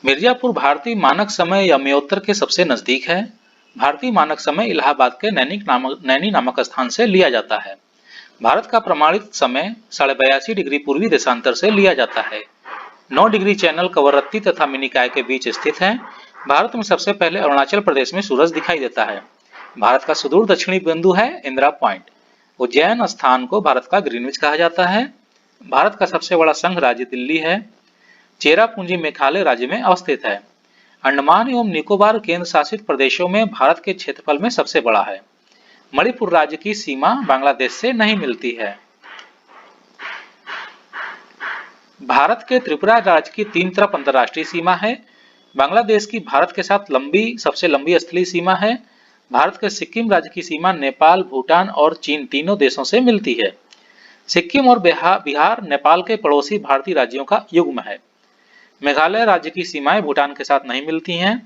मिर्जापुर भारतीय मानक समय यमयोत्तर के सबसे नजदीक है। भारतीय मानक समय इलाहाबाद के नैनी नामक स्थान से लिया जाता है। भारत का प्रमाणित समय 82.5 डिग्री पूर्वी देशांतर से लिया जाता है। 9 डिग्री चैनल कवरत्ती तथा मिनिकॉय के बीच स्थित है। भारत में सबसे पहले अरुणाचल प्रदेश में सूरज दिखाई देता है। भारत का सुदूर दक्षिणी बिंदु है इंदिरा पॉइंट। उज्जैन स्थान को भारत का ग्रीनविच कहा जाता है। भारत का सबसे बड़ा संघ राज्य दिल्ली है। चेरापूंजी मेघालय राज्य में अवस्थित है। अंडमान एवं निकोबार केंद्र शासित प्रदेशों में भारत के क्षेत्रफल में सबसे बड़ा है। मणिपुर राज्य की सीमा बांग्लादेश से नहीं मिलती है। भारत के त्रिपुरा राज्य की 3 तरफ अंतर्राष्ट्रीय सीमा है। बांग्लादेश की भारत के साथ सबसे लंबी स्थलीय सीमा है। भारत के सिक्किम राज्य की सीमा नेपाल, भूटान और चीन तीनों देशों से मिलती है। सिक्किम और बिहार नेपाल के पड़ोसी भारतीय राज्यों का युग्म है। मेघालय राज्य की सीमाएं भूटान के साथ नहीं मिलती हैं।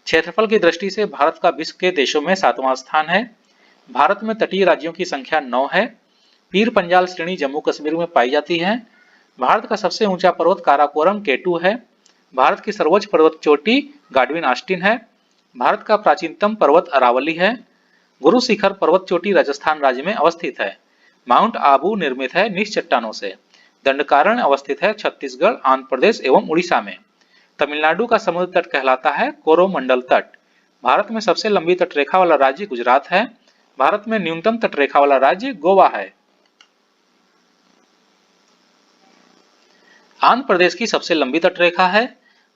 क्षेत्रफल की दृष्टि से भारत का विश्व के देशों में 7वां स्थान है। भारत में तटीय राज्यों की संख्या 9 है। पीर पंजाल श्रेणी जम्मू कश्मीर में पाई जाती है। भारत का सबसे ऊंचा पर्वत काराकोरम केटू है। भारत की सर्वोच्च पर्वत चोटी गाडविन आस्टिन है। भारत का प्राचीनतम पर्वत अरावली है। गुरु शिखर पर्वत चोटी राजस्थान राज्य में अवस्थित है। माउंट आबू निर्मित है निज चट्टानों से। दंडकारण्य अवस्थित है छत्तीसगढ़, आंध्र प्रदेश एवं उड़ीसा में। तमिलनाडु का समुद्र तट कहलाता है कोरोमंडल तट। भारत में सबसे लंबी तटरेखा वाला राज्य गुजरात है। भारत में न्यूनतम तटरेखा वाला राज्य गोवा है। आंध्र प्रदेश की सबसे लंबी तटरेखा है।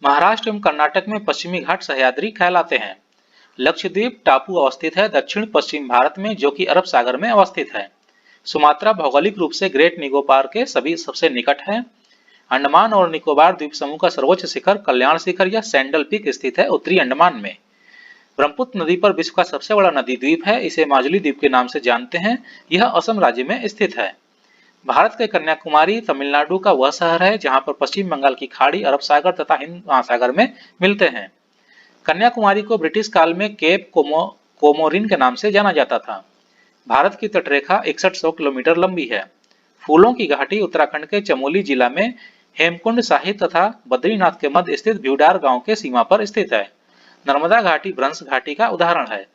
महाराष्ट्र एवं कर्नाटक में पश्चिमी घाट सह्याद्री कहलाते हैं। लक्षद्वीप टापू अवस्थित है दक्षिण पश्चिम भारत में, जो कि अरब सागर में अवस्थित है। सुमात्रा भौगोलिक रूप से ग्रेट निकोबार के सबसे निकट है। अंडमान और निकोबार द्वीप समूह का सर्वोच्च शिखर कल्याण शिखर या सैंडल पीक स्थित है उत्तरी अंडमान में। ब्रह्मपुत्र नदी पर विश्व का सबसे बड़ा नदी द्वीप है। इसे माजुली द्वीप के नाम से जानते हैं। यह असम राज्य में स्थित है। भारत के कन्याकुमारी तमिलनाडु का वह शहर है जहां पर पश्चिम बंगाल की खाड़ी अरब सागर तथा हिंद महासागर में मिलते हैं। कन्याकुमारी को ब्रिटिश काल में केप कोमोरिन के नाम से जाना जाता था। भारत की तटरेखा 6100 किलोमीटर लंबी है। फूलों की घाटी उत्तराखंड के चमोली जिला में हेमकुंड साहिब तथा बद्रीनाथ के मध्य स्थित भ्यूडार गांव के सीमा पर स्थित है। नर्मदा घाटी भ्रंश घाटी का उदाहरण है।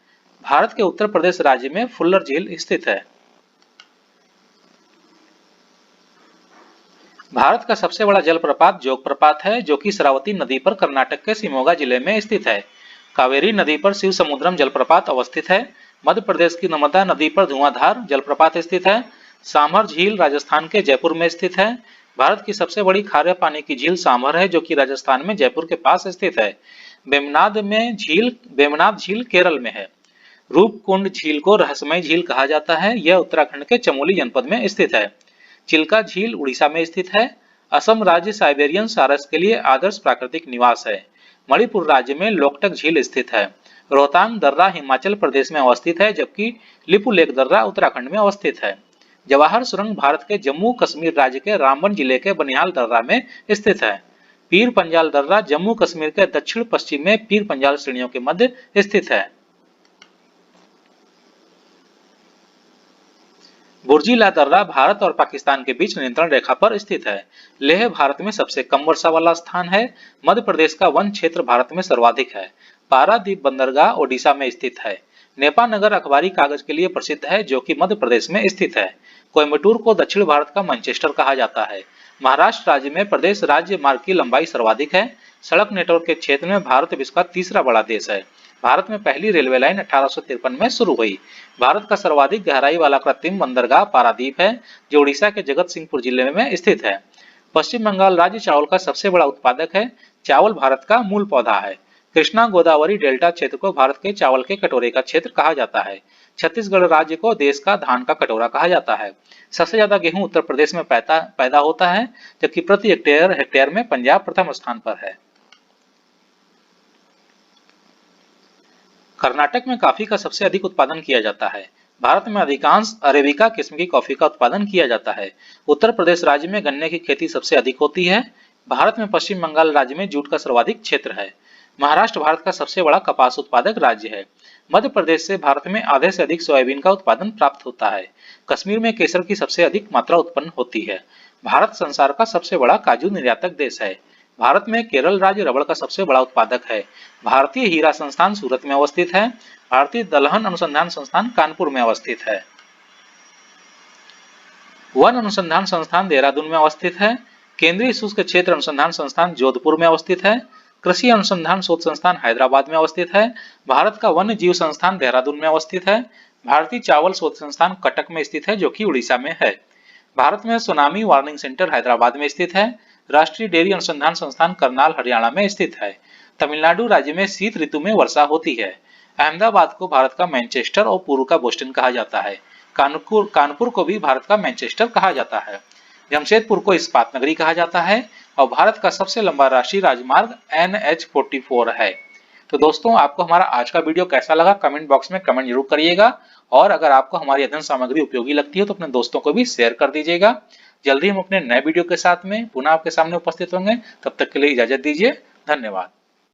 भारत के उत्तर प्रदेश राज्य में फुल्लर झील स्थित है। भारत का सबसे बड़ा जलप्रपात जोग प्रपात है, जो कि शरावती नदी पर कर्नाटक के शिमोगा जिले में स्थित है। कावेरी नदी पर शिव समुद्रम जलप्रपात अवस्थित है। मध्य प्रदेश की नर्मदा नदी पर धुआंधार जलप्रपात स्थित है। सांभर झील राजस्थान के जयपुर में स्थित है। भारत की सबसे बड़ी खारे पानी की झील सांभर है, जो कि राजस्थान में जयपुर के पास स्थित है। वेमनाथ झील केरल में है। रूपकुंड झील को रहस्यमय झील कहा जाता है। यह उत्तराखंड के चमोली जनपद में स्थित है। चिल्का झील उड़ीसा में स्थित है। असम राज्य साइबेरियन सारस के लिए आदर्श प्राकृतिक निवास है। मणिपुर राज्य में लोकटक झील स्थित है। रोहतांग दर्रा हिमाचल प्रदेश में अवस्थित है, जबकि लिपुलेख दर्रा उत्तराखंड में अवस्थित है। जवाहर सुरंग भारत के जम्मू कश्मीर राज्य के रामबन जिले के बनिहाल दर्रा में स्थित है। पीर पंजाल दर्रा जम्मू कश्मीर के दक्षिण पश्चिम में पीर पंजाल श्रेणियों के मध्य स्थित है। बुर्जिला दर्रा भारत और पाकिस्तान के बीच नियंत्रण रेखा पर स्थित है। लेह भारत में सबसे कम वर्षा वाला स्थान है। मध्य प्रदेश का वन क्षेत्र भारत में सर्वाधिक है। पारादीप बंदरगाह ओडिशा में स्थित है। नेपानगर अखबारी कागज के लिए प्रसिद्ध है, जो कि मध्य प्रदेश में स्थित है। कोयम्बटूर को दक्षिण भारत का मैनचेस्टर कहा जाता है। महाराष्ट्र राज्य में प्रदेश राज्य मार्ग की लंबाई सर्वाधिक है। सड़क नेटवर्क के क्षेत्र में भारत विश्व का तीसरा बड़ा देश है। भारत में पहली रेलवे लाइन 1853 में शुरू हुई। भारत का सर्वाधिक गहराई वाला कृत्रिम बंदरगाह पारादीप है, जो उड़ीसा के जगत सिंहपुर जिले में स्थित है। पश्चिम बंगाल राज्य चावल का सबसे बड़ा उत्पादक है। चावल भारत का मूल पौधा है। कृष्णा गोदावरी डेल्टा क्षेत्र को भारत के चावल के कटोरे का क्षेत्र कहा जाता है। छत्तीसगढ़ राज्य को देश का धान का कटोरा कहा जाता है। सबसे ज्यादा गेहूं उत्तर प्रदेश में पैदा होता है, जबकि प्रति हेक्टेयर में पंजाब प्रथम स्थान पर है। कर्नाटक में कॉफी का सबसे अधिक उत्पादन किया जाता है। भारत में अधिकांश अरेबिका किस्म की कॉफी का उत्पादन किया जाता है। उत्तर प्रदेश राज्य में गन्ने की खेती सबसे अधिक होती है। भारत में पश्चिम बंगाल राज्य में जूट का सर्वाधिक क्षेत्र है। महाराष्ट्र भारत का सबसे बड़ा कपास उत्पादक राज्य है। मध्य प्रदेश से भारत में आधे से अधिक सोयाबीन का उत्पादन प्राप्त होता है। कश्मीर में केसर की सबसे अधिक मात्रा उत्पन्न होती है। भारत संसार का सबसे बड़ा काजू निर्यातक देश है। भारत में केरल राज्य रबड़ का सबसे बड़ा उत्पादक है। भारतीय हीरा संस्थान सूरत में अवस्थित है। भारतीय दलहन अनुसंधान संस्थान कानपुर में अवस्थित है। वन अनुसंधान संस्थान देहरादून में अवस्थित है। केंद्रीय शुष्क क्षेत्र अनुसंधान संस्थान जोधपुर में अवस्थित है। कृषि अनुसंधान शोध संस्थान हैदराबाद में अवस्थित है। भारत का वन्य जीव संस्थान देहरादून में अवस्थित है। भारतीय चावल शोध संस्थान कटक में स्थित है, जो कि उड़ीसा में है। भारत में सुनामी वार्निंग सेंटर हैदराबाद में स्थित है। राष्ट्रीय डेयरी अनुसंधान संस्थान करनाल हरियाणा में स्थित है। तमिलनाडु राज्य में शीत ऋतु में वर्षा होती है। अहमदाबाद को भारत का मैनचेस्टर और पूर्व का बोस्टन कहा जाता है। कानपुर को भी भारत का मैनचेस्टर कहा जाता है। जमशेदपुर को इस्पात नगरी कहा जाता है और भारत का सबसे लंबा राष्ट्रीय राजमार्ग NH44 है। तो दोस्तों, आपको हमारा आज का वीडियो कैसा लगा कमेंट बॉक्स में कमेंट जरूर करिएगा और अगर आपको हमारी अध्ययन सामग्री उपयोगी लगती है तो अपने दोस्तों को भी शेयर कर दीजिएगा। जल्दी हम अपने नए वीडियो के साथ में पुनः आपके सामने उपस्थित होंगे। तब तक के लिए इजाजत दीजिए। धन्यवाद।